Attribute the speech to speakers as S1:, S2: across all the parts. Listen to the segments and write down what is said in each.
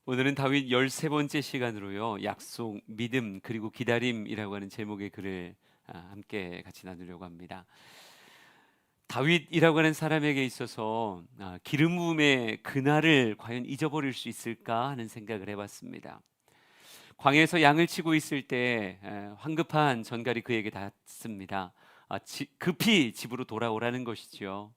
S1: 오늘은 다윗 13번째 시간으로요. 약속, 믿음, 그리고 기다림이라고 하는 제목의 글을 함께 같이 나누려고 합니다. 다윗이라고 하는 사람에게 있어서 기름 부음의 그날을 과연 잊어버릴 수 있을까 하는 생각을 해봤습니다. 광야에서 양을 치고 있을 때 황급한 전갈이 그에게 닿습니다. 급히 집으로 돌아오라는 것이죠.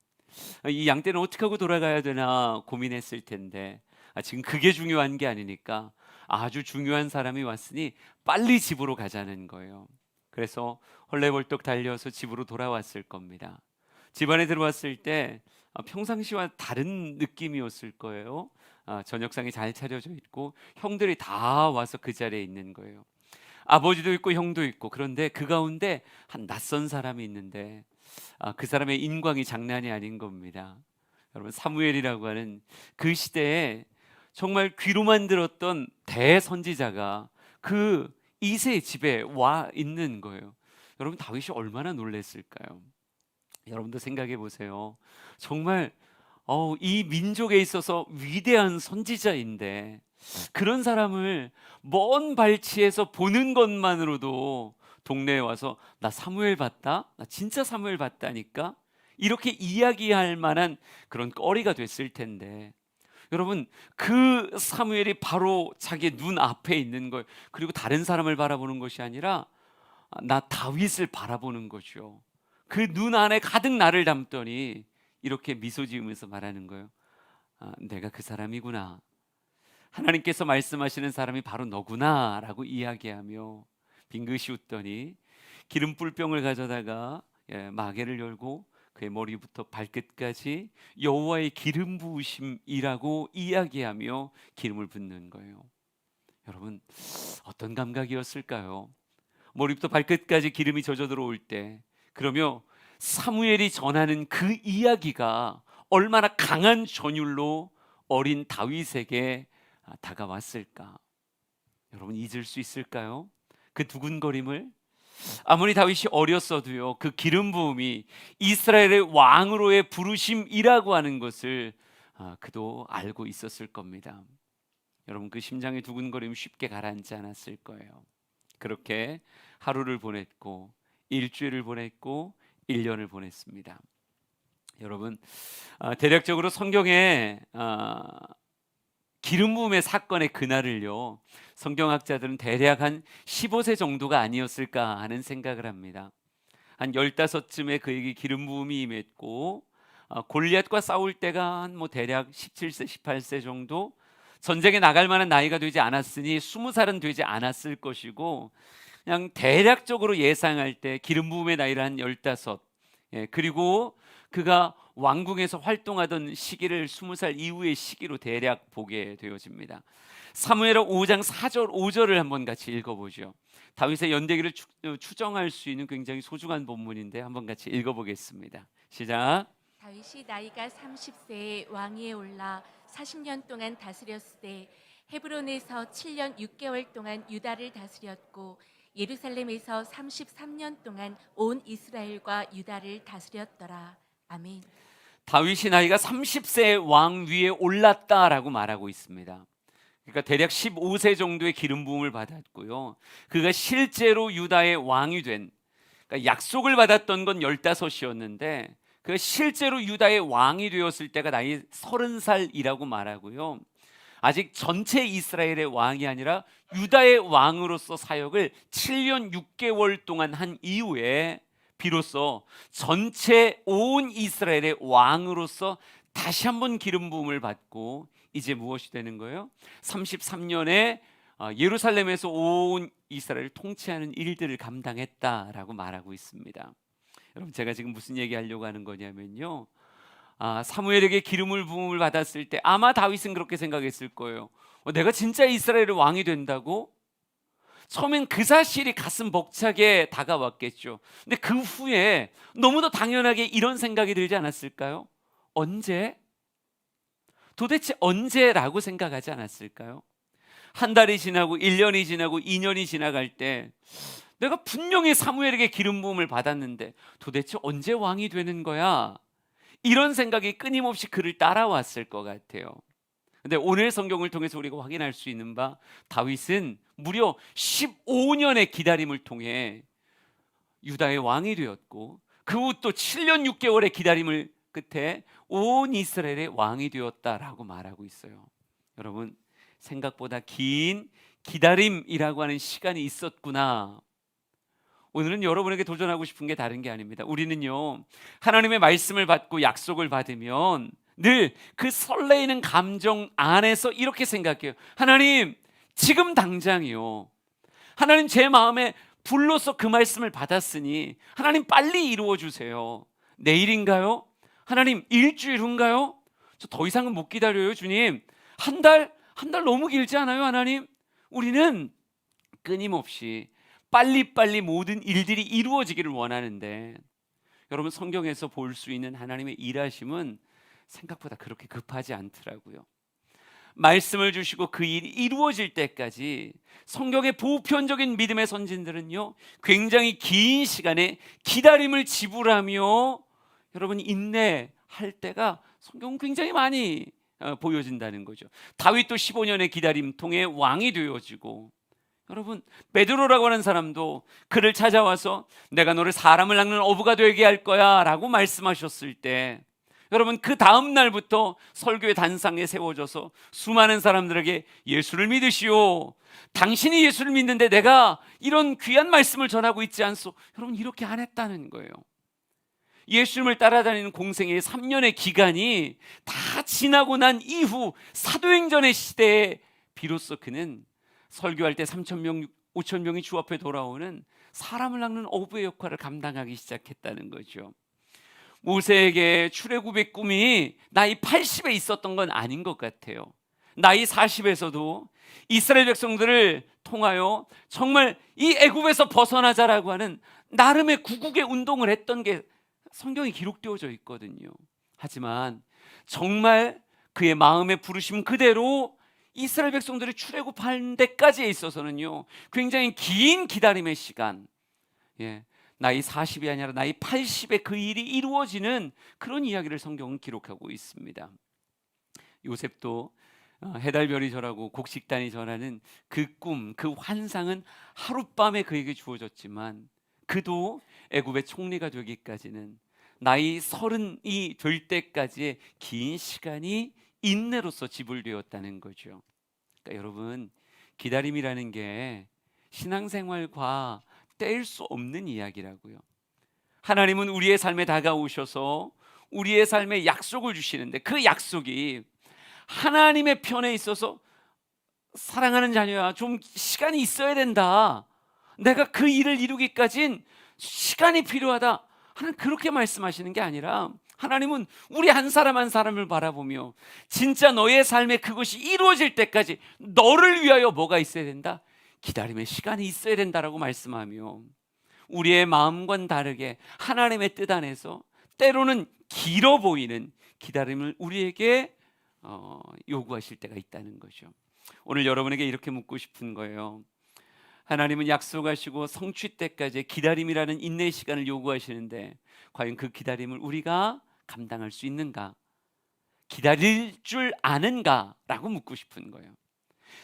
S1: 이 양떼는 어떻게 하고 돌아가야 되나 고민했을 텐데 지금 그게 중요한 게 아니니까 아주 중요한 사람이 왔으니 빨리 집으로 가자는 거예요. 그래서 헐레벌떡 달려서 집으로 돌아왔을 겁니다. 집 안에 들어왔을 때 평상시와 다른 느낌이었을 거예요. 저녁상이 잘 차려져 있고 형들이 다 와서 그 자리에 있는 거예요. 아버지도 있고 형도 있고, 그런데 그 가운데 한 낯선 사람이 있는데 그 사람의 인광이 장난이 아닌 겁니다. 여러분, 사무엘이라고 하는 그 시대에 정말 귀로만 들었던 대선지자가 그 이새의 집에 와 있는 거예요. 여러분, 다윗이 얼마나 놀랐을까요? 여러분도 생각해 보세요. 정말 이 민족에 있어서 위대한 선지자인데 그런 사람을 먼 발치에서 보는 것만으로도 동네에 와서 나 사무엘 봤다? 나 진짜 사무엘 봤다니까? 이렇게 이야기할 만한 그런 거리가 됐을 텐데, 여러분, 그 사무엘이 바로 자기 눈 앞에 있는 거예요. 그리고 다른 사람을 바라보는 것이 아니라 나 다윗을 바라보는 거죠. 그 눈 안에 가득 나를 담더니 이렇게 미소 지으면서 말하는 거예요. 내가 그 사람이구나. 하나님께서 말씀하시는 사람이 바로 너구나 라고 이야기하며 빙긋이 웃더니 기름 뿔병을 가져다가 마개를 열고 그의 머리부터 발끝까지 여호와의 기름 부으심이라고 이야기하며 기름을 붓는 거예요. 여러분, 어떤 감각이었을까요? 머리부터 발끝까지 기름이 젖어 들어올 때, 그러며 사무엘이 전하는 그 이야기가 얼마나 강한 전율로 어린 다윗에게 다가왔을까? 여러분, 잊을 수 있을까요? 그 두근거림을. 아무리 다윗이 어렸어도요, 그 기름 부음이 이스라엘의 왕으로의 부르심이라고 하는 것을 그도 알고 있었을 겁니다. 여러분, 그 심장의 두근거림이 쉽게 가라앉지 않았을 거예요. 그렇게 하루를 보냈고 일주일을 보냈고 1년을 보냈습니다. 여러분, 대략적으로 성경에 기름 부음의 사건의 그날을요, 성경학자들은 대략 한 15세 정도가 아니었을까 하는 생각을 합니다. 한 15쯤에 그에게 기름 부음이 임했고 골리앗과 싸울 때가 한 대략 17세 18세 정도, 전쟁에 나갈 만한 나이가 되지 않았으니 20살은 되지 않았을 것이고, 그냥 대략적으로 예상할 때 기름 부음의 나이를 한 15, 그리고 그가 왕궁에서 활동하던 시기를 20살 이후의 시기로 대략 보게 되어집니다. 사무엘하 5장 4절 5절을 한번 같이 읽어보죠. 다윗의 연대기를 추정할 수 있는 굉장히 소중한 본문인데 한번 같이 읽어보겠습니다. 시작.
S2: 다윗이 나이가 30세에 왕위에 올라 40년 동안 다스렸을 때 헤브론에서 7년 6개월 동안 유다를 다스렸고 예루살렘에서 33년 동안 온 이스라엘과 유다를 다스렸더라. 아멘.
S1: 다윗이 나이가 30세에 왕 위에 올랐다라고 말하고 있습니다. 그러니까 대략 15세 정도의 기름 부음을 받았고요, 그가 실제로 유다의 왕이 된, 그러니까 약속을 받았던 건 15이었는데 그가 실제로 유다의 왕이 되었을 때가 나이 30살이라고 말하고요, 아직 전체 이스라엘의 왕이 아니라 유다의 왕으로서 사역을 7년 6개월 동안 한 이후에 비로소 전체 온 이스라엘의 왕으로서 다시 한번 기름 부음을 받고 이제 무엇이 되는 거예요? 33년에 예루살렘에서 온 이스라엘을 통치하는 일들을 감당했다라고 말하고 있습니다. 여러분, 제가 지금 무슨 얘기하려고 하는 거냐면요, 사무엘에게 기름을 부음을 받았을 때 아마 다윗은 그렇게 생각했을 거예요. 내가 진짜 이스라엘의 왕이 된다고? 처음엔 그 사실이 가슴 벅차게 다가왔겠죠. 근데 그 후에 너무도 당연하게 이런 생각이 들지 않았을까요? 언제? 도대체 언제라고 생각하지 않았을까요? 한 달이 지나고 1년이 지나고 2년이 지나갈 때 내가 분명히 사무엘에게 기름 부음을 받았는데 도대체 언제 왕이 되는 거야? 이런 생각이 끊임없이 그를 따라왔을 것 같아요. 근데 오늘 성경을 통해서 우리가 확인할 수 있는 바, 다윗은 무려 15년의 기다림을 통해 유다의 왕이 되었고, 그 후 또 7년 6개월의 기다림을 끝에 온 이스라엘의 왕이 되었다라고 말하고 있어요. 여러분, 생각보다 긴 기다림이라고 하는 시간이 있었구나. 오늘은 여러분에게 도전하고 싶은 게 다른 게 아닙니다. 우리는요, 하나님의 말씀을 받고 약속을 받으면 늘 그 설레이는 감정 안에서 이렇게 생각해요. 하나님, 지금 당장이요. 하나님, 제 마음에 불로서 그 말씀을 받았으니 하나님 빨리 이루어 주세요. 내일인가요? 하나님, 일주일 후인가요? 저 더 이상은 못 기다려요, 주님. 한 달 너무 길지 않아요, 하나님? 우리는 끊임없이 빨리빨리 모든 일들이 이루어지기를 원하는데, 여러분, 성경에서 볼 수 있는 하나님의 일하심은 생각보다 그렇게 급하지 않더라고요. 말씀을 주시고 그 일이 이루어질 때까지 성경의 보편적인 믿음의 선진들은요, 굉장히 긴 시간의 기다림을 지불하며 여러분 인내할 때가 성경은 굉장히 많이 보여진다는 거죠. 다윗도 15년의 기다림 통해 왕이 되어지고, 여러분, 베드로라고 하는 사람도 그를 찾아와서 내가 너를 사람을 낚는 어부가 되게 할 거야 라고 말씀하셨을 때, 여러분, 그 다음 날부터 설교의 단상에 세워져서 수많은 사람들에게 예수를 믿으시오, 당신이 예수를 믿는데 내가 이런 귀한 말씀을 전하고 있지 않소, 여러분, 이렇게 안 했다는 거예요. 예수님을 따라다니는 공생의 3년의 기간이 다 지나고 난 이후 사도행전의 시대에 비로소 그는 설교할 때 3,000명, 5,000명이 주 앞에 돌아오는 사람을 낚는 어부의 역할을 감당하기 시작했다는 거죠. 모세에게 출애굽의 꿈이 나이 80에 있었던 건 아닌 것 같아요. 나이 40에서도 이스라엘 백성들을 통하여 정말 이 애굽에서 벗어나자라고 하는 나름의 구국의 운동을 했던 게 성경에 기록되어져 있거든요. 하지만 정말 그의 마음의 부르심 그대로 이스라엘 백성들이 출애굽하는 데까지에 있어서는요, 굉장히 긴 기다림의 시간, 나이 40이 아니라 나이 80에 그 일이 이루어지는 그런 이야기를 성경은 기록하고 있습니다. 요셉도 해달별이 절하고 곡식단이 절하는 그 꿈, 그 환상은 하룻밤에 그에게 주어졌지만, 그도 애굽의 총리가 되기까지는 나이 30이 될 때까지의 긴 시간이 인내로서 지불되었다는 거죠. 그러니까 여러분, 기다림이라는 게 신앙생활과 뗄 수 없는 이야기라고요. 하나님은 우리의 삶에 다가오셔서 우리의 삶에 약속을 주시는데, 그 약속이 하나님의 편에 있어서 사랑하는 자녀야, 좀 시간이 있어야 된다, 내가 그 일을 이루기까진 시간이 필요하다, 하나님 그렇게 말씀하시는 게 아니라, 하나님은 우리 한 사람 한 사람을 바라보며 진짜 너의 삶에 그것이 이루어질 때까지 너를 위하여 뭐가 있어야 된다? 기다림의 시간이 있어야 된다라고 말씀하며, 우리의 마음과는 다르게 하나님의 뜻 안에서 때로는 길어 보이는 기다림을 우리에게 요구하실 때가 있다는 거죠. 오늘 여러분에게 이렇게 묻고 싶은 거예요. 하나님은 약속하시고 성취 때까지의 기다림이라는 인내의 시간을 요구하시는데, 과연 그 기다림을 우리가 감당할 수 있는가? 기다릴 줄 아는가? 라고 묻고 싶은 거예요.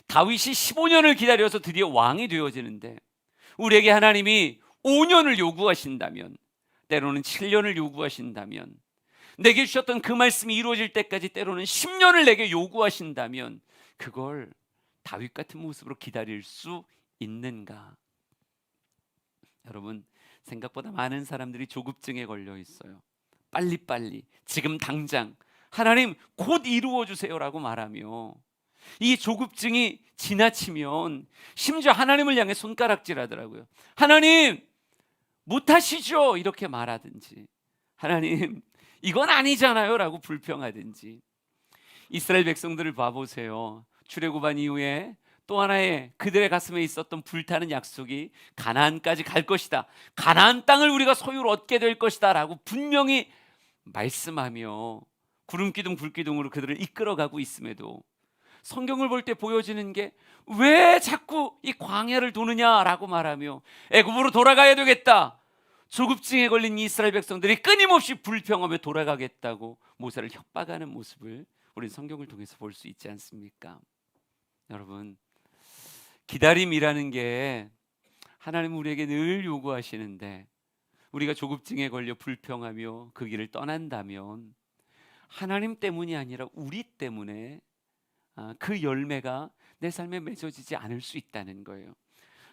S1: 다윗이 15년을 기다려서 드디어 왕이 되어지는데, 우리에게 하나님이 5년을 요구하신다면, 때로는 7년을 요구하신다면, 내게 주셨던 그 말씀이 이루어질 때까지 때로는 10년을 내게 요구하신다면, 그걸 다윗 같은 모습으로 기다릴 수 있는가? 여러분, 생각보다 많은 사람들이 조급증에 걸려 있어요. 빨리빨리, 지금 당장, 하나님 곧 이루어 주세요라고 말하며, 이 조급증이 지나치면 심지어 하나님을 향해 손가락질하더라고요. 하나님 못하시죠? 이렇게 말하든지, 하나님 이건 아니잖아요 라고 불평하든지. 이스라엘 백성들을 봐보세요. 출애굽한 이후에 또 하나의 그들의 가슴에 있었던 불타는 약속이 가나안까지 갈 것이다, 가나안 땅을 우리가 소유로 얻게 될 것이다 라고 분명히 말씀하며 구름기둥 불기둥으로 그들을 이끌어가고 있음에도, 성경을 볼 때 보여지는 게 왜 자꾸 이 광야를 도느냐라고 말하며 애굽으로 돌아가야 되겠다, 조급증에 걸린 이스라엘 백성들이 끊임없이 불평하며 돌아가겠다고 모세를 협박하는 모습을 우리 성경을 통해서 볼 수 있지 않습니까? 여러분, 기다림이라는 게 하나님 우리에게 늘 요구하시는데 우리가 조급증에 걸려 불평하며 그 길을 떠난다면 하나님 때문이 아니라 우리 때문에 그 열매가 내 삶에 맺어지지 않을 수 있다는 거예요.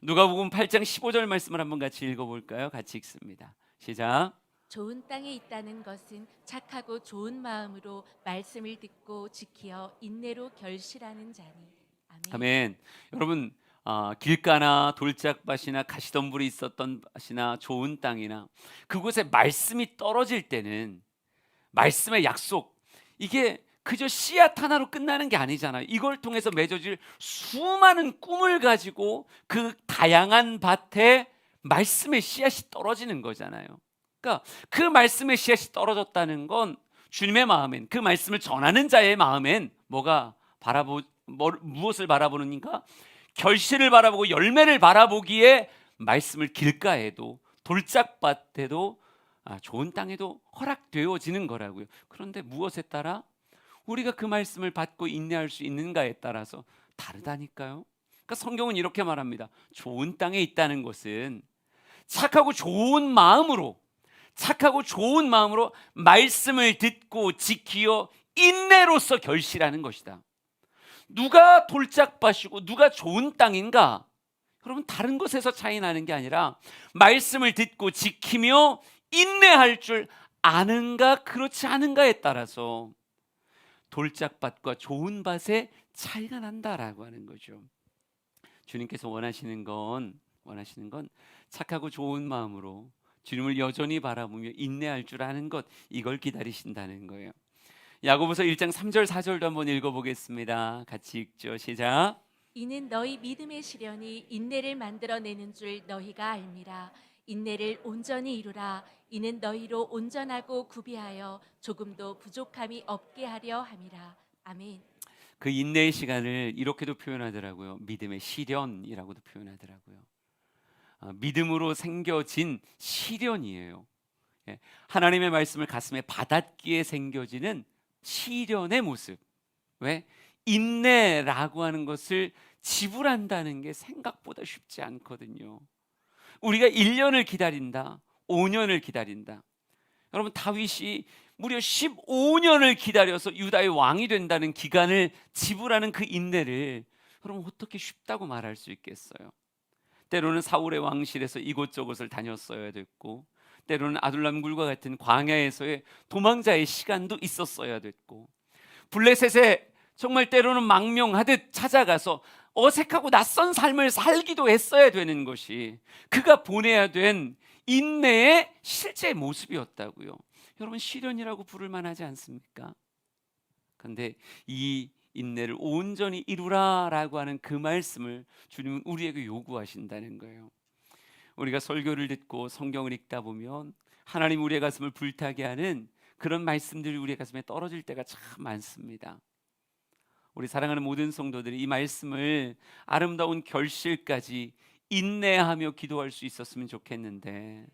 S1: 누가복음 8장 15절 말씀을 한번 같이 읽어볼까요? 같이 읽습니다. 시작.
S2: 좋은 땅에 있다는 것은 착하고 좋은 마음으로 말씀을 듣고 지키어 인내로 결실하는 자니. 아멘.
S1: 아멘. 여러분, 길가나 돌짝밭이나 가시덤불이 있었던 밭이나 좋은 땅이나 그곳에 말씀이 떨어질 때는 말씀의 약속, 이게 그저 씨앗 하나로 끝나는 게 아니잖아요. 이걸 통해서 맺어질 수많은 꿈을 가지고 그 다양한 밭에 말씀의 씨앗이 떨어지는 거잖아요. 그러니까 그 말씀의 씨앗이 떨어졌다는 건 주님의 마음엔, 그 말씀을 전하는 자의 마음엔 무엇을 바라보는가? 결실을 바라보고 열매를 바라보기에 말씀을 길가에도 돌짝밭에도 좋은 땅에도 허락되어지는 거라고요. 그런데 무엇에 따라? 우리가 그 말씀을 받고 인내할 수 있는가에 따라서 다르다니까요. 그러니까 성경은 이렇게 말합니다. 좋은 땅에 있다는 것은 착하고 좋은 마음으로 말씀을 듣고 지키어 인내로서 결실하는 것이다. 누가 돌짝밭이고 누가 좋은 땅인가? 여러분, 다른 것에서 차이 나는 게 아니라 말씀을 듣고 지키며 인내할 줄 아는가 그렇지 않은가에 따라서 돌짝밭과 좋은 밭의 차이가 난다라고 하는 거죠. 주님께서 원하시는 건 착하고 좋은 마음으로 주님을 여전히 바라보며 인내할 줄 아는 것, 이걸 기다리신다는 거예요. 야고보서 1장 3절 4절도 한번 읽어보겠습니다. 같이 읽죠. 시작.
S2: 이는 너희 믿음의 시련이 인내를 만들어내는 줄 너희가 알미라. 인내를 온전히 이루라. 이는 너희로 온전하고 구비하여 조금도 부족함이 없게 하려 함이라. 아멘.
S1: 그 인내의 시간을 이렇게도 표현하더라고요. 믿음의 시련이라고도 표현하더라고요. 믿음으로 생겨진 시련이에요. 하나님의 말씀을 가슴에 받았기에 생겨지는 시련의 모습. 왜? 인내라고 하는 것을 지불한다는 게 생각보다 쉽지 않거든요. 우리가 1년을 기다린다, 5년을 기다린다. 여러분, 다윗이 무려 15년을 기다려서 유다의 왕이 된다는 기간을 지불하는 그 인내를 여러분 어떻게 쉽다고 말할 수 있겠어요? 때로는 사울의 왕실에서 이곳저곳을 다녔어야 됐고, 때로는 아둘람굴과 같은 광야에서의 도망자의 시간도 있었어야 됐고, 블레셋에 정말 때로는 망명하듯 찾아가서 어색하고 낯선 삶을 살기도 했어야 되는 것이 그가 보내야 된 인내의 실제 모습이었다고요. 여러분, 시련이라고 부를 만하지 않습니까? 그런데 이 인내를 온전히 이루라라고 하는 그 말씀을 주님은 우리에게 요구하신다는 거예요. 우리가 설교를 듣고 성경을 읽다 보면 하나님 우리의 가슴을 불타게 하는 그런 말씀들이 우리의 가슴에 떨어질 때가 참 많습니다. 우리 사랑하는 모든 성도들이 이 말씀을 아름다운 결실까지 인내하며 기도할 수 있었으면 좋겠는데,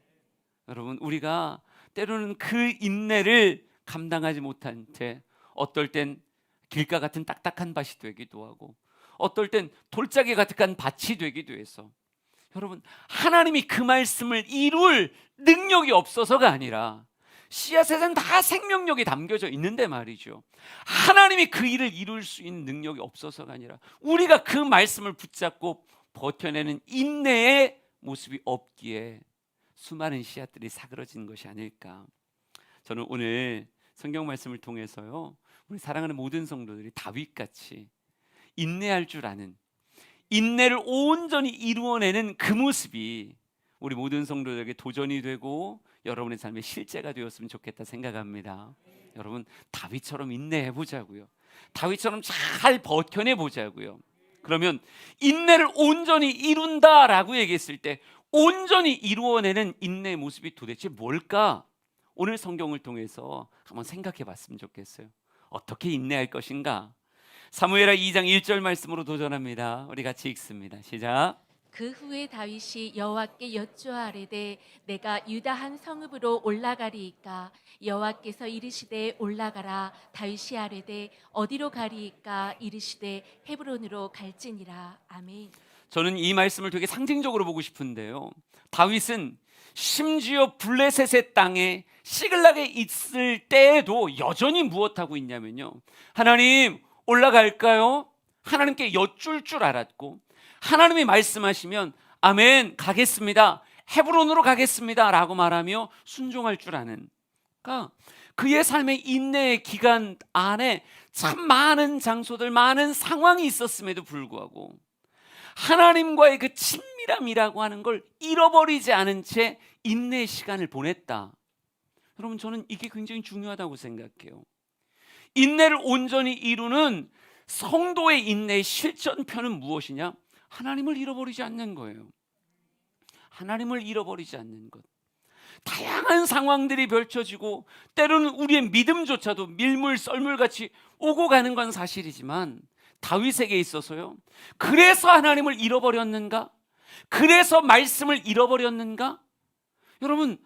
S1: 여러분, 우리가 때로는 그 인내를 감당하지 못한 채 어떨 땐 길가 같은 딱딱한 밭이 되기도 하고, 어떨 땐 돌짝이 가득한 밭이 되기도 해서, 여러분, 하나님이 그 말씀을 이룰 능력이 없어서가 아니라 씨앗에는 다 생명력이 담겨져 있는데 말이죠, 하나님이 그 일을 이룰 수 있는 능력이 없어서가 아니라 우리가 그 말씀을 붙잡고 버텨내는 인내의 모습이 없기에 수많은 씨앗들이 사그러진 것이 아닐까. 저는 오늘 성경 말씀을 통해서요, 우리 사랑하는 모든 성도들이 다윗같이 인내할 줄 아는, 인내를 온전히 이루어내는 그 모습이 우리 모든 성도들에게 도전이 되고 여러분의 삶의 실제가 되었으면 좋겠다 생각합니다. 여러분, 다윗처럼 인내해 보자고요. 다윗처럼 잘 버텨내 보자고요. 그러면 인내를 온전히 이룬다라고 얘기했을 때 온전히 이루어내는 인내의 모습이 도대체 뭘까? 오늘 성경을 통해서 한번 생각해 봤으면 좋겠어요. 어떻게 인내할 것인가? 사무엘하 2장 1절 말씀으로 도전합니다. 우리 같이 읽습니다. 시작.
S2: 그 후에 다윗이 여호와께 여쭈아르되 내가 유다 한 성읍으로 올라가리이까 여호와께서 이르시되 올라가라. 다윗이 아뢰되 어디로 가리이까 이르시되 헤브론으로 갈지니라. 아멘.
S1: 저는 이 말씀을 되게 상징적으로 보고 싶은데요. 다윗은 심지어 블레셋의 땅에 시글락에 있을 때에도 여전히 무엇하고 있냐면요, 하나님 올라갈까요? 하나님께 여쭐 줄 알았고, 하나님이 말씀하시면 아멘 가겠습니다, 헤브론으로 가겠습니다 라고 말하며 순종할 줄 아는, 그러니까 그의 삶의 인내의 기간 안에 참 많은 장소들, 많은 상황이 있었음에도 불구하고 하나님과의 그 친밀함이라고 하는 걸 잃어버리지 않은 채 인내의 시간을 보냈다. 여러분, 저는 이게 굉장히 중요하다고 생각해요. 인내를 온전히 이루는 성도의 인내의 실전편은 무엇이냐? 하나님을 잃어버리지 않는 거예요. 하나님을 잃어버리지 않는 것. 다양한 상황들이 펼쳐지고 때로는 우리의 믿음조차도 밀물 썰물같이 오고 가는 건 사실이지만 다윗에게 있어서요, 그래서 하나님을 잃어버렸는가? 그래서 말씀을 잃어버렸는가? 여러분,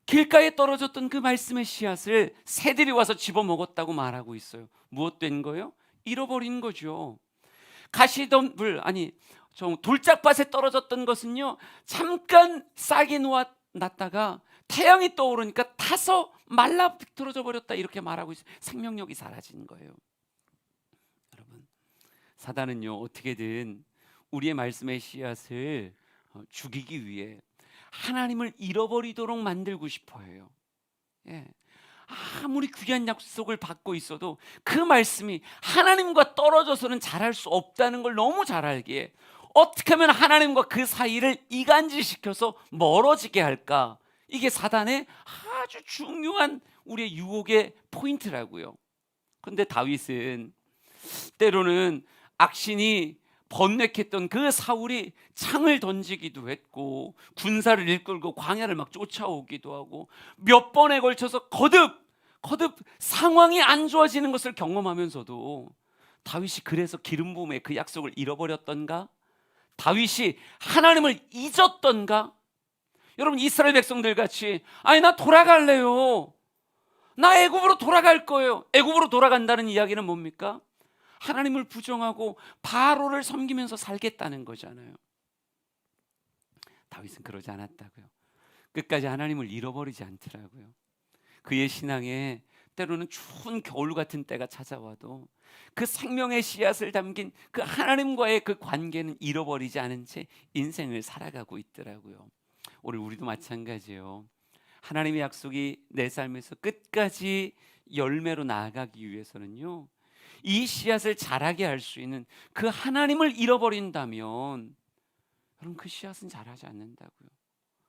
S1: 길가에 떨어졌던 그 말씀의 씨앗을 새들이 와서 집어먹었다고 말하고 있어요. 무엇 된 거예요? 잃어버린 거죠. 가시덤불, 아니 돌짝밭에 떨어졌던 것은요, 잠깐 싹이 놓았다가 태양이 떠오르니까 타서 말라 비틀어져 버렸다, 이렇게 말하고 있어요. 생명력이 사라진 거예요. 여러분, 사단은요 어떻게든 우리의 말씀의 씨앗을 죽이기 위해 하나님을 잃어버리도록 만들고 싶어 해요. 예. 아무리 귀한 약속을 받고 있어도 그 말씀이 하나님과 떨어져서는 잘할 수 없다는 걸 너무 잘 알기에 어떻게 하면 하나님과 그 사이를 이간질시켜서 멀어지게 할까? 이게 사단의 아주 중요한 우리의 유혹의 포인트라고요. 그런데 다윗은 때로는 악신이 번뇌했던 그 사울이 창을 던지기도 했고 군사를 이끌고 광야를 막 쫓아오기도 하고 몇 번에 걸쳐서 거듭 상황이 안 좋아지는 것을 경험하면서도 다윗이 그래서 기름 부음의 그 약속을 잃어버렸던가? 다윗이 하나님을 잊었던가? 여러분, 이스라엘 백성들 같이 아니 나 돌아갈래요, 나 애굽으로 돌아갈 거예요. 애굽으로 돌아간다는 이야기는 뭡니까? 하나님을 부정하고 바로를 섬기면서 살겠다는 거잖아요. 다윗은 그러지 않았다고요. 끝까지 하나님을 잃어버리지 않더라고요. 그의 신앙에 때로는 추운 겨울 같은 때가 찾아와도 그 생명의 씨앗을 담긴 그 하나님과의 그 관계는 잃어버리지 않은 채 인생을 살아가고 있더라고요. 오늘 우리도 마찬가지예요. 하나님의 약속이 내 삶에서 끝까지 열매로 나아가기 위해서는요, 이 씨앗을 자라게 할 수 있는 그 하나님을 잃어버린다면 여러분, 그 씨앗은 자라지 않는다고요.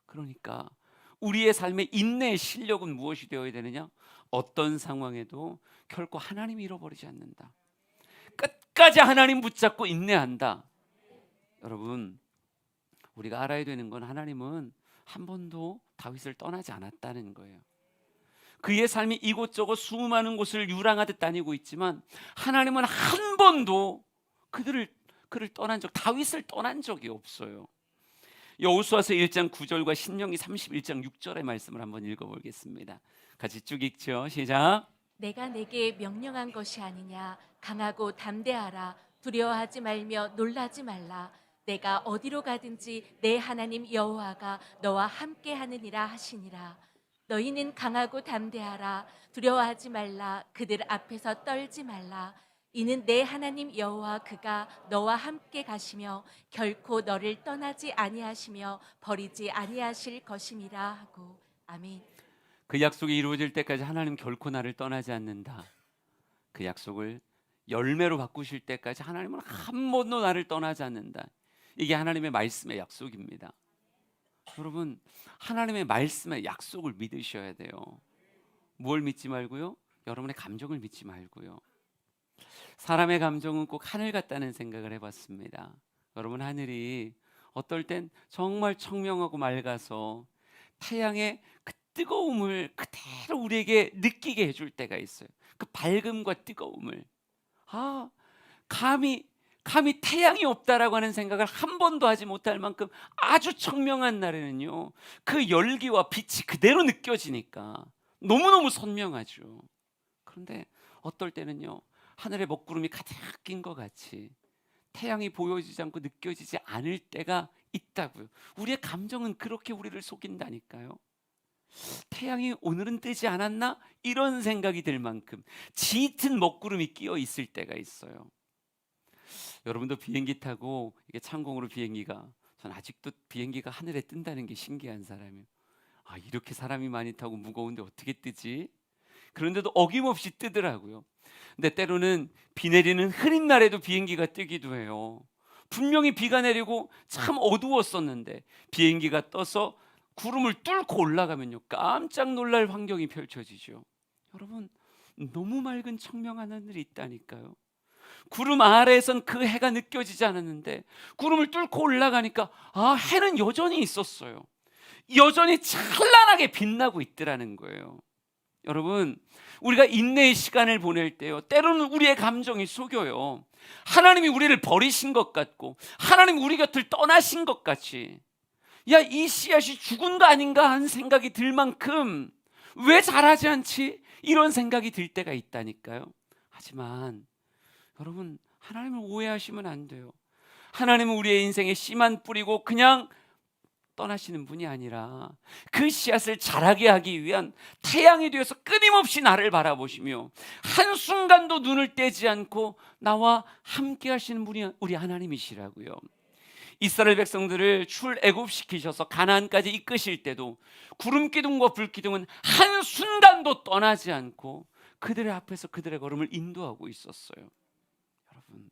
S1: 그러니까 우리의 삶의 인내의 실력은 무엇이 되어야 되느냐? 어떤 상황에도 결코 하나님 잃어버리지 않는다. 끝까지 하나님 붙잡고 인내한다. 여러분, 우리가 알아야 되는 건 하나님은 한 번도 다윗을 떠나지 않았다는 거예요. 그의 삶이 이곳저곳 수많은 곳을 유랑하듯 다니고 있지만 하나님은 한 번도 그를 떠난 적, 다윗을 떠난 적이 없어요. 여호수아서 1장 9절과 신명기 31장 6절의 말씀을 한번 읽어보겠습니다. 같이 쭉 읽죠. 시작.
S2: 내가 내게 명령한 것이 아니냐. 강하고 담대하라. 두려워하지 말며 놀라지 말라. 내가 어디로 가든지 내 하나님 여호와가 너와 함께 하느니라 하시니라. 너희는 강하고 담대하라. 두려워하지 말라. 그들 앞에서 떨지 말라. 이는 내 하나님 여호와 그가 너와 함께 가시며 결코 너를 떠나지 아니하시며 버리지 아니하실 것임이라 하고. 아멘.
S1: 그 약속이 이루어질 때까지 하나님 결코 나를 떠나지 않는다. 그 약속을 열매로 바꾸실 때까지 하나님은 한 번도 나를 떠나지 않는다. 이게 하나님의 말씀의 약속입니다. 여러분, 하나님의 말씀의 약속을 믿으셔야 돼요. 뭘 믿지 말고요? 여러분의 감정을 믿지 말고요. 사람의 감정은 꼭 하늘 같다는 생각을 해봤습니다. 여러분, 하늘이 어떨 땐 정말 청명하고 맑아서 태양의 그 뜨거움을 그대로 우리에게 느끼게 해줄 때가 있어요. 그 밝음과 뜨거움을 감히 감히 태양이 없다라고 하는 생각을 한 번도 하지 못할 만큼 아주 청명한 날에는요, 그 열기와 빛이 그대로 느껴지니까 너무너무 선명하죠. 그런데 어떨 때는요, 하늘에 먹구름이 가득 낀 것 같이 태양이 보여지지 않고 느껴지지 않을 때가 있다고요. 우리의 감정은 그렇게 우리를 속인다니까요. 태양이 오늘은 뜨지 않았나? 이런 생각이 들 만큼 짙은 먹구름이 끼어 있을 때가 있어요. 여러분도 비행기 타고 이게 창공으로 비행기가, 전 아직도 비행기가 하늘에 뜬다는 게 신기한 사람이에요. 아, 이렇게 사람이 많이 타고 무거운데 어떻게 뜨지? 그런데도 어김없이 뜨더라고요. 근데 때로는 비 내리는 흐린 날에도 비행기가 뜨기도 해요. 분명히 비가 내리고 참 어두웠었는데 비행기가 떠서 구름을 뚫고 올라가면요, 깜짝 놀랄 광경이 펼쳐지죠. 여러분, 너무 맑은 청명한 하늘이 있다니까요. 구름 아래에선 그 해가 느껴지지 않았는데 구름을 뚫고 올라가니까 해는 여전히 있었어요. 여전히 찬란하게 빛나고 있더라는 거예요. 여러분, 우리가 인내의 시간을 보낼 때요, 때로는 우리의 감정이 속여요. 하나님이 우리를 버리신 것 같고 하나님이 우리 곁을 떠나신 것 같이, 야, 이 씨앗이 죽은 거 아닌가 하는 생각이 들 만큼 왜 자라지 않지? 이런 생각이 들 때가 있다니까요. 하지만 여러분, 하나님을 오해하시면 안 돼요. 하나님은 우리의 인생에 씨만 뿌리고 그냥 떠나시는 분이 아니라 그 씨앗을 자라게 하기 위한 태양이 되어서 끊임없이 나를 바라보시며 한순간도 눈을 떼지 않고 나와 함께 하시는 분이 우리 하나님이시라고요. 이스라엘 백성들을 출애굽시키셔서 가나안까지 이끄실 때도 구름 기둥과 불 기둥은 한순간도 떠나지 않고 그들의 앞에서 그들의 걸음을 인도하고 있었어요. 여러분,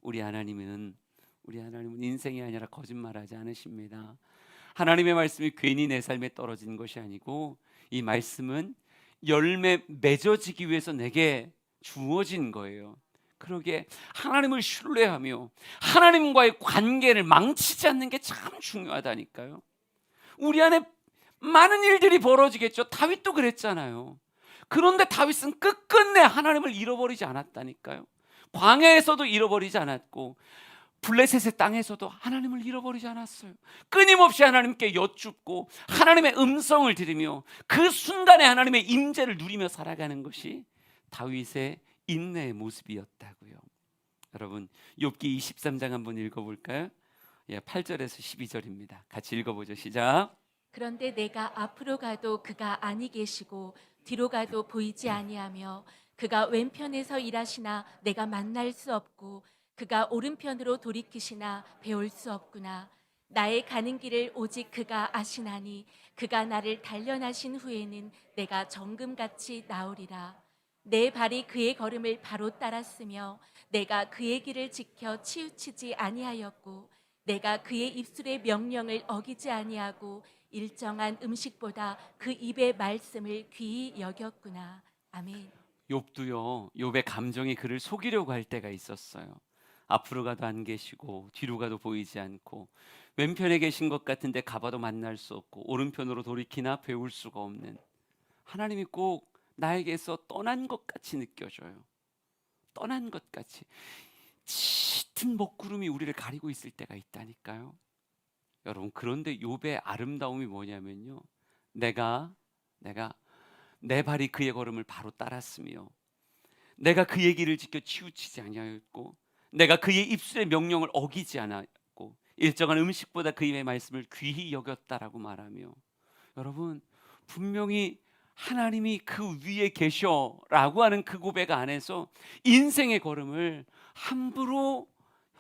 S1: 우리 하나님은 인생이 아니라 거짓말하지 않으십니다. 하나님의 말씀이 괜히 내 삶에 떨어진 것이 아니고 이 말씀은 열매 맺어지기 위해서 내게 주어진 거예요. 그러기에 하나님을 신뢰하며 하나님과의 관계를 망치지 않는 게 참 중요하다니까요. 우리 안에 많은 일들이 벌어지겠죠. 다윗도 그랬잖아요. 그런데 다윗은 끝끝내 하나님을 잃어버리지 않았다니까요. 광야에서도 잃어버리지 않았고 블레셋의 땅에서도 하나님을 잃어버리지 않았어요. 끊임없이 하나님께 여쭙고 하나님의 음성을 들으며 그 순간에 하나님의 임재를 누리며 살아가는 것이 다윗의 인내의 모습이었다고요. 여러분, 욥기 23장 한번 읽어볼까요? 8절에서 12절입니다. 같이 읽어보죠. 시작.
S2: 그런데 내가 앞으로 가도 그가 아니 계시고 뒤로 가도 보이지 아니하며 그가 왼편에서 일하시나 내가 만날 수 없고 그가 오른편으로 돌이키시나 배울 수 없구나. 나의 가는 길을 오직 그가 아시나니 그가 나를 단련하신 후에는 내가 정금같이 나오리라. 내 발이 그의 걸음을 바로 따랐으며 내가 그의 길을 지켜 치우치지 아니하였고 내가 그의 입술의 명령을 어기지 아니하고 일정한 음식보다 그 입의 말씀을 귀히 여겼구나. 아멘.
S1: 욥도요, 욥의 감정이 그를 속이려고 할 때가 있었어요. 앞으로 가도 안 계시고 뒤로 가도 보이지 않고 왼편에 계신 것 같은데 가봐도 만날 수 없고 오른편으로 돌이키나 배울 수가 없는 하나님이 꼭 나에게서 떠난 것 같이 느껴져요. 떠난 것 같이 짙은 먹구름이 우리를 가리고 있을 때가 있다니까요. 여러분, 그런데 욥의 아름다움이 뭐냐면요, 내가 내 발이 그의 걸음을 바로 따랐으며 내가 그의 길을 지켜 치우치지 아니하였고 내가 그의 입술의 명령을 어기지 않았고 일정한 음식보다 그 입의 말씀을 귀히 여겼다라고 말하며, 여러분, 분명히 하나님이 그 위에 계셔라고 하는 그 고백 안에서 인생의 걸음을 함부로,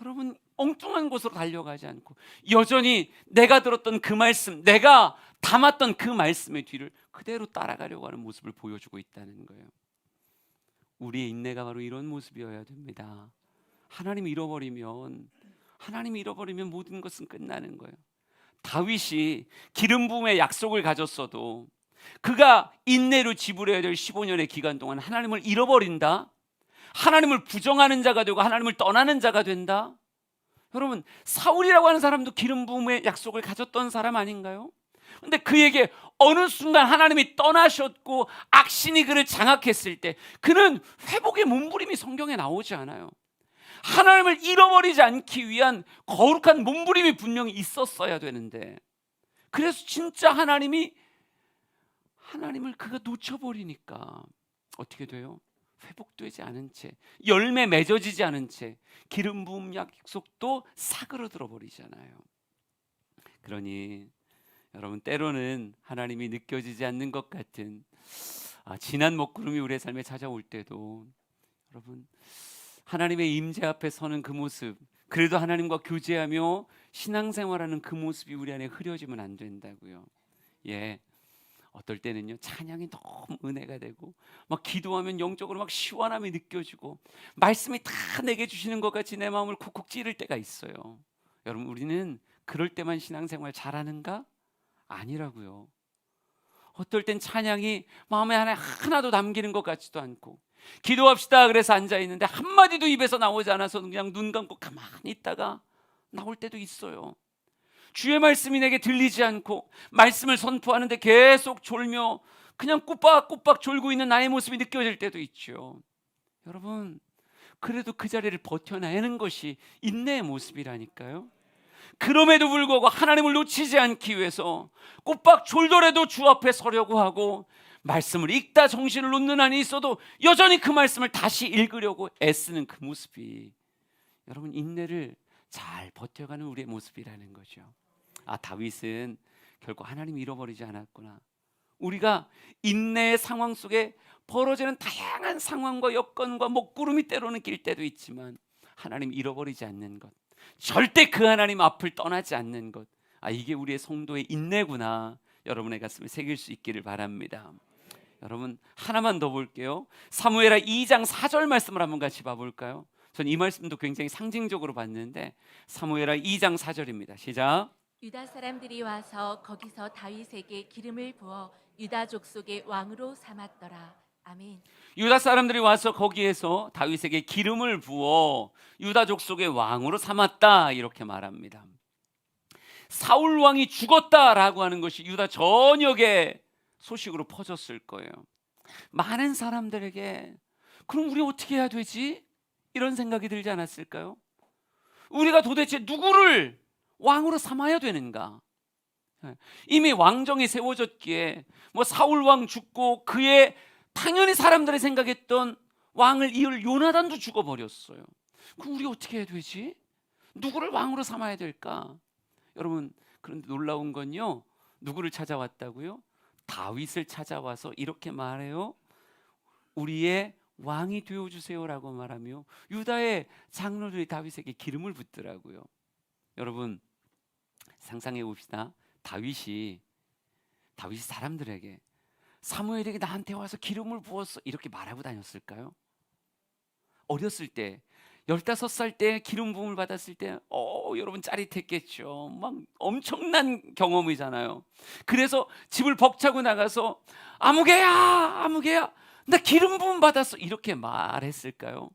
S1: 여러분, 엉뚱한 곳으로 달려가지 않고 여전히 내가 들었던 그 말씀, 내가 담았던 그 말씀의 뒤를 그대로 따라가려고 하는 모습을 보여주고 있다는 거예요. 우리의 인내가 바로 이런 모습이어야 됩니다. 하나님 잃어버리면 모든 것은 끝나는 거예요. 다윗이 기름 부음의 약속을 가졌어도 그가 인내로 지불해야 될 15년의 기간 동안 하나님을 잃어버린다, 하나님을 부정하는 자가 되고 하나님을 떠나는 자가 된다. 여러분, 사울이라고 하는 사람도 기름 부음의 약속을 가졌던 사람 아닌가요? 근데 그에게 어느 순간 하나님이 떠나셨고 악신이 그를 장악했을 때 그는 회복의 몸부림이 성경에 나오지 않아요. 하나님을 잃어버리지 않기 위한 거룩한 몸부림이 분명히 있었어야 되는데, 그래서 진짜 하나님을 그가 놓쳐버리니까 어떻게 돼요? 회복되지 않은 채, 열매 맺어지지 않은 채 기름 부음 약속도 사그러들어 버리잖아요. 그러니 여러분, 때로는 하나님이 느껴지지 않는 것 같은 진한 먹구름이 우리의 삶에 찾아올 때도, 여러분, 하나님의 임재 앞에 서는 그 모습, 그래도 하나님과 교제하며 신앙생활하는 그 모습이 우리 안에 흐려지면 안 된다고요. 예, 어떨 때는요, 찬양이 너무 은혜가 되고 막 기도하면 영적으로 막 시원함이 느껴지고 말씀이 다 내게 주시는 것 같이 내 마음을 콕콕 찌를 때가 있어요. 여러분, 우리는 그럴 때만 신앙생활 잘하는가? 아니라고요. 어떨 땐 찬양이 마음에 하나도 담기는 것 같지도 않고, 기도합시다 그래서 앉아있는데 한마디도 입에서 나오지 않아서 그냥 눈 감고 가만히 있다가 나올 때도 있어요. 주의 말씀이 내게 들리지 않고 말씀을 선포하는데 계속 졸며 그냥 꾸박꾸박 졸고 있는 나의 모습이 느껴질 때도 있죠. 여러분, 그래도 그 자리를 버텨내는 것이 인내의 모습이라니까요. 그럼에도 불구하고 하나님을 놓치지 않기 위해서 꼬박 졸더라도 주 앞에 서려고 하고, 말씀을 읽다 정신을 놓는 한이 있어도 여전히 그 말씀을 다시 읽으려고 애쓰는 그 모습이, 여러분, 인내를 잘 버텨가는 우리의 모습이라는 거죠. 다윗은 결국 하나님 잃어버리지 않았구나. 우리가 인내의 상황 속에 벌어지는 다양한 상황과 여건과 먹구름이 때로는 낄 때도 있지만 하나님 잃어버리지 않는 것, 절대 그 하나님 앞을 떠나지 않는 것, 이게 우리의 성도의 인내구나. 여러분의 가슴에 새길 수 있기를 바랍니다. 여러분, 하나만 더 볼게요. 사무엘하 2장 4절 말씀을 한번 같이 봐볼까요? 전 이 말씀도 굉장히 상징적으로 봤는데, 사무엘하 2장 4절입니다. 시작.
S2: 유다 사람들이 와서 거기서 다윗에게 기름을 부어 유다 족속의 왕으로 삼았더라. 아멘.
S1: 유다 사람들이 와서 거기에서 다윗에게 기름을 부어 유다 족속의 왕으로 삼았다, 이렇게 말합니다. 사울 왕이 죽었다라고 하는 것이 유다 전역에 소식으로 퍼졌을 거예요. 많은 사람들에게 그럼 우리 어떻게 해야 되지? 이런 생각이 들지 않았을까요? 우리가 도대체 누구를 왕으로 삼아야 되는가? 이미 왕정이 세워졌기에 사울 왕 죽고 그의 당연히 사람들이 생각했던 왕을 이을 요나단도 죽어버렸어요. 그럼 우리 어떻게 해야 되지? 누구를 왕으로 삼아야 될까? 여러분, 그런데 놀라운 건요, 누구를 찾아왔다고요? 다윗을 찾아와서 이렇게 말해요. 우리의 왕이 되어주세요라고 말하며 유다의 장로들이 다윗에게 기름을 붓더라고요. 여러분, 상상해 봅시다. 다윗이 사람들에게 사무엘에게 나한테 와서 기름을 부었어 이렇게 말하고 다녔을까요? 어렸을 때 15살 때 기름 부음을 받았을 때 여러분 짜릿했겠죠. 막 엄청난 경험이잖아요. 그래서 집을 벅차고 나가서 아무개야 나 기름 부음 받았어 이렇게 말했을까요?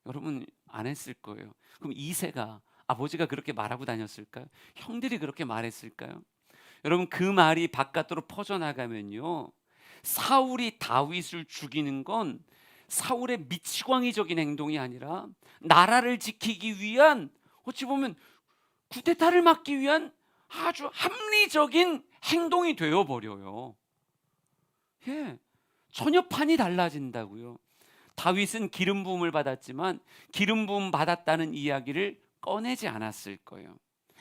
S1: 여러분, 안 했을 거예요. 그럼 이새가, 아버지가 그렇게 말하고 다녔을까요? 형들이 그렇게 말했을까요? 여러분, 그 말이 바깥으로 퍼져나가면요, 사울이 다윗을 죽이는 건 사울의 미치광이적인 행동이 아니라 나라를 지키기 위한, 어찌 보면 쿠데타를 막기 위한 아주 합리적인 행동이 되어버려요. 전혀 판이 달라진다고요. 다윗은 기름 부음을 받았지만 기름 부음 받았다는 이야기를 꺼내지 않았을 거예요.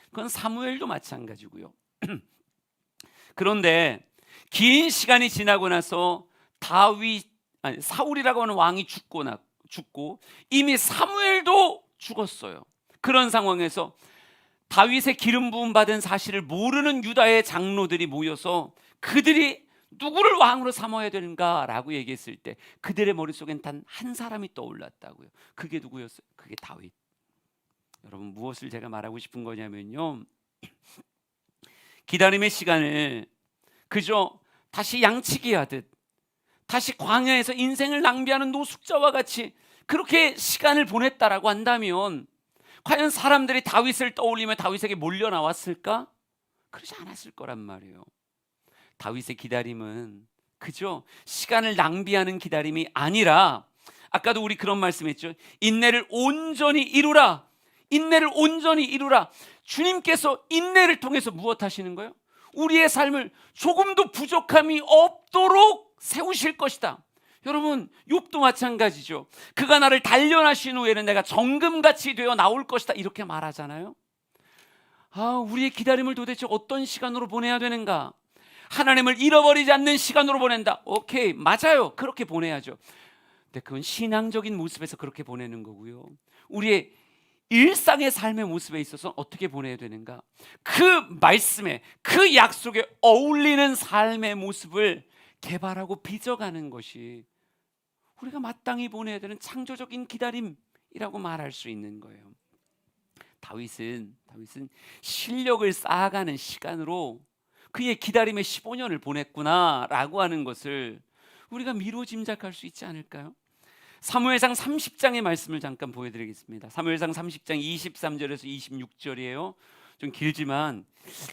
S1: 그건 사무엘도 마찬가지고요. 그런데 긴 시간이 지나고 나서 사울이라고 하는 왕이 죽고 이미 사무엘도 죽었어요. 그런 상황에서 다윗의 기름 부음 받은 사실을 모르는 유다의 장로들이 모여서 그들이 누구를 왕으로 삼아야 되는가라고 얘기했을 때 그들의 머릿속엔 단 한 사람이 떠올랐다고요. 그게 누구였어요? 그게 다윗. 여러분, 무엇을 제가 말하고 싶은 거냐면요, 기다림의 시간을 그저 다시 양치기 하듯 다시 광야에서 인생을 낭비하는 노숙자와 같이 그렇게 시간을 보냈다라고 한다면 과연 사람들이 다윗을 떠올리며 다윗에게 몰려 나왔을까? 그러지 않았을 거란 말이에요. 다윗의 기다림은 그저 시간을 낭비하는 기다림이 아니라 아까도 우리 그런 말씀했죠. 인내를 온전히 이루라. 인내를 온전히 이루라. 주님께서 인내를 통해서 무엇 하시는 거예요? 우리의 삶을 조금도 부족함이 없도록 세우실 것이다. 여러분, 욥도 마찬가지죠. 그가 나를 단련하신 후에는 내가 정금같이 되어 나올 것이다, 이렇게 말하잖아요. 우리의 기다림을 도대체 어떤 시간으로 보내야 되는가? 하나님을 잃어버리지 않는 시간으로 보낸다. 오케이, 맞아요. 그렇게 보내야죠. 근데 그건 신앙적인 모습에서 그렇게 보내는 거고요. 우리의 일상의 삶의 모습에 있어서 어떻게 보내야 되는가? 그 말씀에, 그 약속에 어울리는 삶의 모습을 개발하고 빚어가는 것이 우리가 마땅히 보내야 되는 창조적인 기다림이라고 말할 수 있는 거예요. 다윗은 실력을 쌓아가는 시간으로 그의 기다림의 15년을 보냈구나라고 하는 것을 우리가 미루어 짐작할 수 있지 않을까요? 사무엘상 30장의 말씀을 잠깐 보여드리겠습니다. 사무엘상 30장 23절에서 26절이에요. 좀 길지만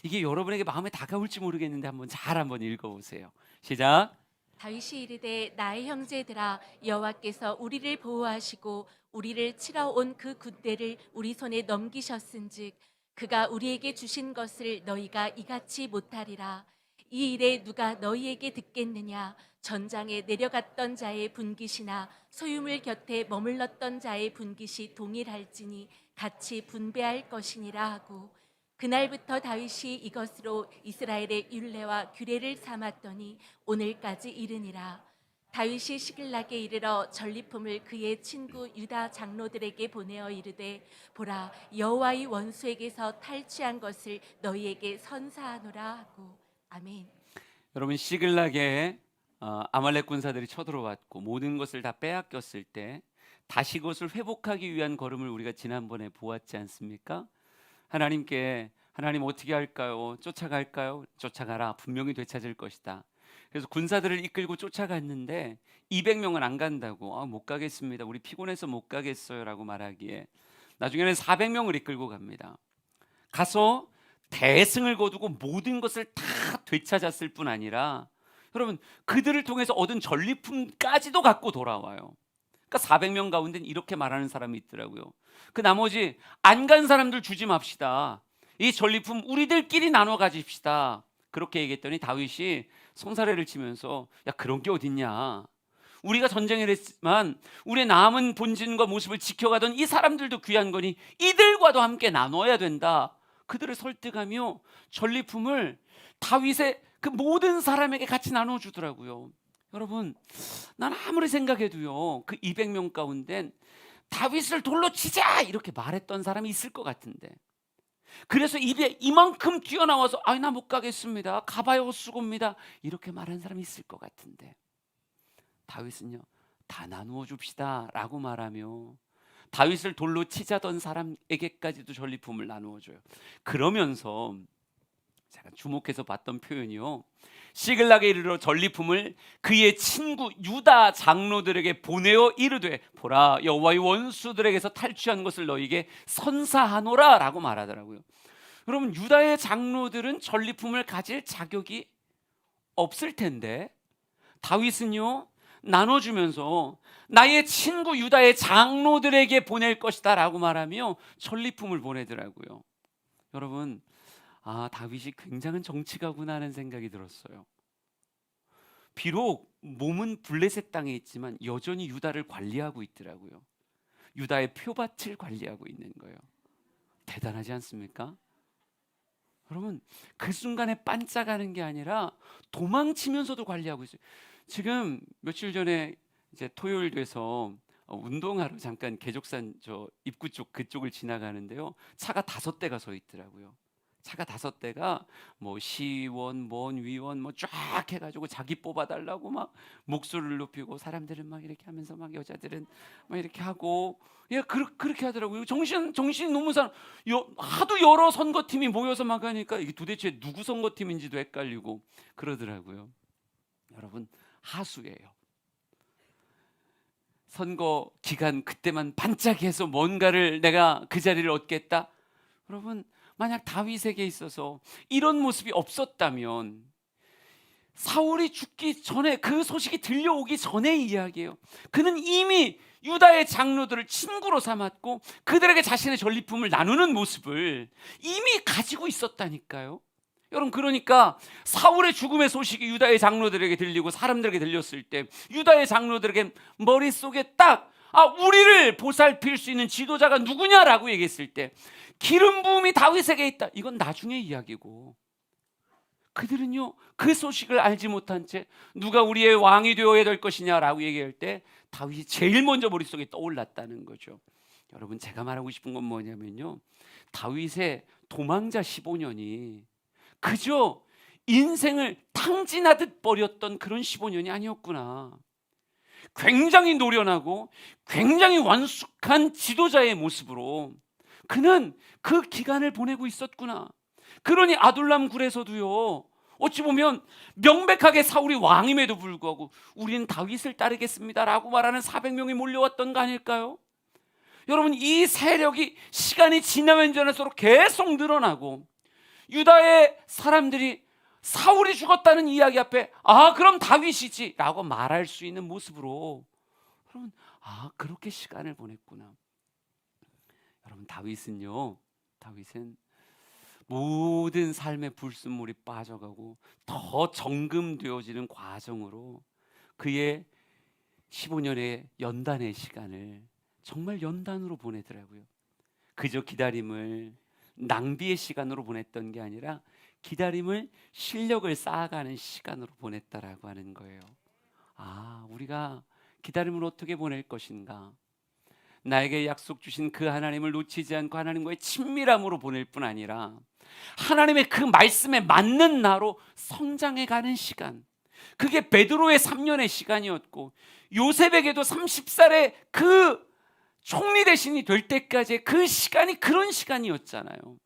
S1: 이게 여러분에게 마음에 다가올지 모르겠는데 한번 읽어보세요. 시작.
S2: 다윗이 이르되 나의 형제들아 여호와께서 우리를 보호하시고 우리를 치러 온 그 군대를 우리 손에 넘기셨은즉 그가 우리에게 주신 것을 너희가 이같이 못하리라. 이 일에 누가 너희에게 듣겠느냐? 전장에 내려갔던 자의 분깃이나 소유물 곁에 머물렀던 자의 분깃이 동일할지니 같이 분배할 것이니라 하고 그날부터 다윗이 이것으로 이스라엘의 율례와 규례를 삼았더니 오늘까지 이르니라. 다윗이 시글락에 이르러 전리품을 그의 친구 유다 장로들에게 보내어 이르되 보라 여호와의 원수에게서 탈취한 것을 너희에게 선사하노라 하고. 아멘.
S1: 여러분, 시글락에 아말렉 군사들이 쳐들어왔고 모든 것을 다 빼앗겼을 때 다시 그것을 회복하기 위한 걸음을 우리가 지난번에 보았지 않습니까? 하나님 어떻게 할까요? 쫓아갈까요? 쫓아가라. 분명히 되찾을 것이다. 그래서 군사들을 이끌고 쫓아갔는데 200명은 안 간다고. 못 가겠습니다. 우리 피곤해서 못 가겠어요 라고 말하기에 나중에는 400명을 이끌고 갑니다. 가서 대승을 거두고 모든 것을 다 되찾았을 뿐 아니라 여러분, 그들을 통해서 얻은 전리품까지도 갖고 돌아와요. 그러니까 400명 가운데 이렇게 말하는 사람이 있더라고요. 그 나머지 안 간 사람들 주지 맙시다. 이 전리품 우리들끼리 나눠 가집시다. 그렇게 얘기했더니 다윗이 손사래를 치면서 야, 그런 게 어딨냐? 우리가 전쟁을 했지만 우리의 남은 본질과 모습을 지켜가던 이 사람들도 귀한 거니 이들과도 함께 나눠야 된다. 그들을 설득하며 전리품을 다윗의 그 모든 사람에게 같이 나눠주더라고요. 여러분, 난 아무리 생각해도요, 그 200명 가운데 다윗을 돌로 치자 이렇게 말했던 사람이 있을 것 같은데, 그래서 입에 이만큼 튀어나와서 나 못 가겠습니다, 가봐요 수고입니다 이렇게 말한 사람이 있을 것 같은데, 다윗은요, 다 나누어 줍시다 라고 말하며 다윗을 돌로 치자던 사람에게까지도 전리품을 나누어 줘요. 그러면서 제가 주목해서 봤던 표현이요, 시글락에 이르러 전리품을 그의 친구 유다 장로들에게 보내어 이르되 보라 여호와의 원수들에게서 탈취한 것을 너희에게 선사하노라 라고 말하더라고요. 여러분, 유다의 장로들은 전리품을 가질 자격이 없을 텐데 다윗은요, 나눠주면서 나의 친구 유다의 장로들에게 보낼 것이다 라고 말하며 전리품을 보내더라고요. 여러분, 다윗이 굉장한 정치가구나 하는 생각이 들었어요. 비록 몸은 블레셋 땅에 있지만 여전히 유다를 관리하고 있더라고요. 유다의 표밭을 관리하고 있는 거예요. 대단하지 않습니까? 여러분, 그 순간에 반짝하는 게 아니라 도망치면서도 관리하고 있어요. 지금 며칠 전에 이제 토요일 돼서 운동하러 잠깐 계족산 저 입구 쪽 그쪽을 지나가는데요, 차가 5대가 서 있더라고요. 차가 5대가 뭐 시원, 뭔 위원 뭐 쫙 해가지고 자기 뽑아달라고 막 목소리를 높이고, 사람들은 막 이렇게 하면서 막 여자들은 막 이렇게 하고, 그렇게 하더라고요. 정신 너무 하도 여러 선거팀이 모여서 막 하니까 이게 도대체 누구 선거팀인지도 헷갈리고 그러더라고요. 여러분, 하수예요. 선거 기간 그때만 반짝해서 뭔가를 내가 그 자리를 얻겠다. 여러분, 만약 다윗에게 있어서 이런 모습이 없었다면, 사울이 죽기 전에, 그 소식이 들려오기 전의 이야기예요. 그는 이미 유다의 장로들을 친구로 삼았고 그들에게 자신의 전리품을 나누는 모습을 이미 가지고 있었다니까요. 여러분, 그러니까 사울의 죽음의 소식이 유다의 장로들에게 들리고 사람들에게 들렸을 때 유다의 장로들에게 머릿속에 딱 우리를 보살필 수 있는 지도자가 누구냐라고 얘기했을 때 기름 부음이 다윗에게 있다. 이건 나중의 이야기고, 그들은요 그 소식을 알지 못한 채 누가 우리의 왕이 되어야 될 것이냐라고 얘기할 때 다윗이 제일 먼저 머릿속에 떠올랐다는 거죠. 여러분, 제가 말하고 싶은 건 뭐냐면요, 다윗의 도망자 15년이 그저 인생을 탕진하듯 버렸던 그런 15년이 아니었구나. 굉장히 노련하고 굉장히 완숙한 지도자의 모습으로 그는 그 기간을 보내고 있었구나. 그러니 아둘람 굴에서도요, 어찌 보면 명백하게 사울이 왕임에도 불구하고 우리는 다윗을 따르겠습니다라고 말하는 400명이 몰려왔던 거 아닐까요? 여러분, 이 세력이 시간이 지나면 지날수록 계속 늘어나고 유다의 사람들이 사울이 죽었다는 이야기 앞에 그럼 다윗이지 라고 말할 수 있는 모습으로, 여러분, 그렇게 시간을 보냈구나. 여러분, 다윗은 모든 삶의 불순물이 빠져가고 더 정금되어지는 과정으로 그의 15년의 연단의 시간을 정말 연단으로 보내더라고요. 그저 기다림을 낭비의 시간으로 보냈던 게 아니라 기다림을 실력을 쌓아가는 시간으로 보냈다라고 하는 거예요. 우리가 기다림을 어떻게 보낼 것인가? 나에게 약속 주신 그 하나님을 놓치지 않고 하나님과의 친밀함으로 보낼 뿐 아니라 하나님의 그 말씀에 맞는 나로 성장해가는 시간, 그게 베드로의 3년의 시간이었고 요셉에게도 30살의 그 총리 대신이 될 때까지의 그 시간이 그런 시간이었잖아요.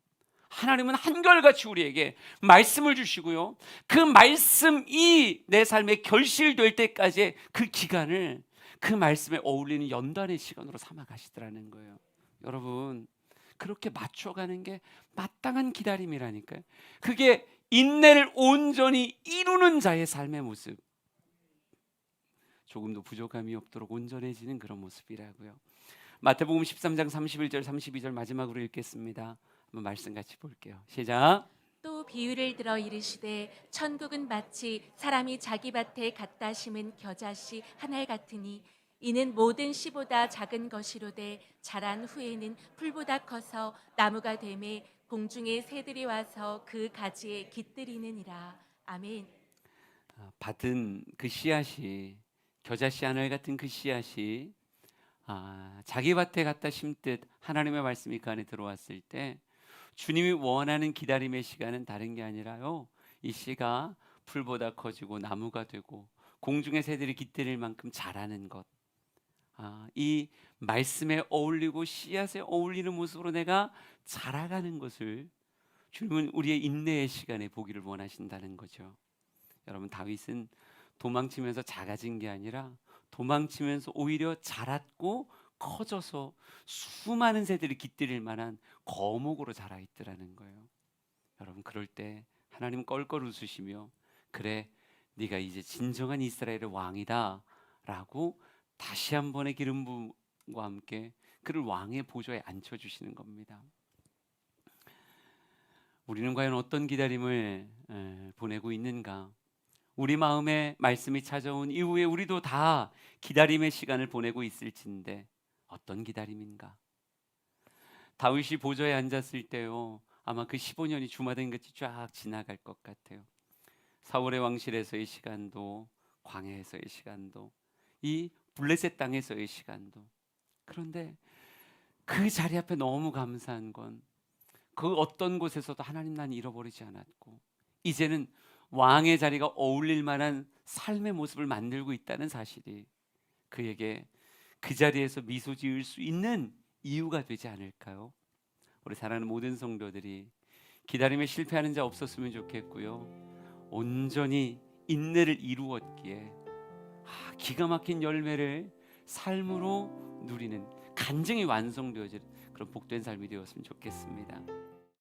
S1: 하나님은 한결같이 우리에게 말씀을 주시고요, 그 말씀이 내 삶에 결실될 때까지의 그 기간을 그 말씀에 어울리는 연단의 시간으로 삼아 가시더라는 거예요. 여러분, 그렇게 맞춰가는 게 마땅한 기다림이라니까요. 그게 인내를 온전히 이루는 자의 삶의 모습, 조금도 부족함이 없도록 온전해지는 그런 모습이라고요. 마태복음 13장 31절 32절 마지막으로 읽겠습니다. 한번 말씀 같이 볼게요. 시작.
S2: 또 비유를 들어 이르시되 천국은 마치 사람이 자기 밭에 갖다 심은 겨자씨 한 알 같으니 이는 모든 씨보다 작은 것이로되 자란 후에는 풀보다 커서 나무가 되매 공중의 새들이 와서 그 가지에 깃들이느니라. 아멘.
S1: 받은 그 씨앗이, 겨자씨 한 알 같은 그 씨앗이 자기 밭에 갖다 심듯 하나님의 말씀이 그 안에 들어왔을 때 주님이 원하는 기다림의 시간은 다른 게 아니라요, 이 씨가 풀보다 커지고 나무가 되고 공중의 새들이 깃들일 만큼 자라는 것, 이 말씀에 어울리고 씨앗에 어울리는 모습으로 내가 자라가는 것을 주님은 우리의 인내의 시간에 보기를 원하신다는 거죠. 여러분, 다윗은 도망치면서 작아진 게 아니라 도망치면서 오히려 자랐고 커져서 수많은 새들이 깃들일 만한 거목으로 자라 있더라는 거예요. 여러분, 그럴 때 하나님 껄껄 웃으시며 그래, 네가 이제 진정한 이스라엘의 왕이다 라고 다시 한 번의 기름 부음과 함께 그를 왕의 보좌에 앉혀주시는 겁니다. 우리는 과연 어떤 기다림을 보내고 있는가? 우리 마음에 말씀이 찾아온 이후에 우리도 다 기다림의 시간을 보내고 있을진데 어떤 기다림인가? 다윗이 보좌에 앉았을 때요, 아마 그 15년이 주마등같이 쫙 지나갈 것 같아요. 사울의 왕실에서의 시간도, 광야에서의 시간도, 이 블레셋 땅에서의 시간도. 그런데 그 자리 앞에 너무 감사한 건 그 어떤 곳에서도 하나님, 난 잃어버리지 않았고 이제는 왕의 자리가 어울릴 만한 삶의 모습을 만들고 있다는 사실이 그에게 그 자리에서 미소 지을 수 있는 이유가 되지 않을까요? 우리 사랑하는 모든 성도들이 기다림에 실패하는 자 없었으면 좋겠고요, 온전히 인내를 이루었기에 기가 막힌 열매를 삶으로 누리는 간증이 완성되어질 그런 복된 삶이 되었으면 좋겠습니다.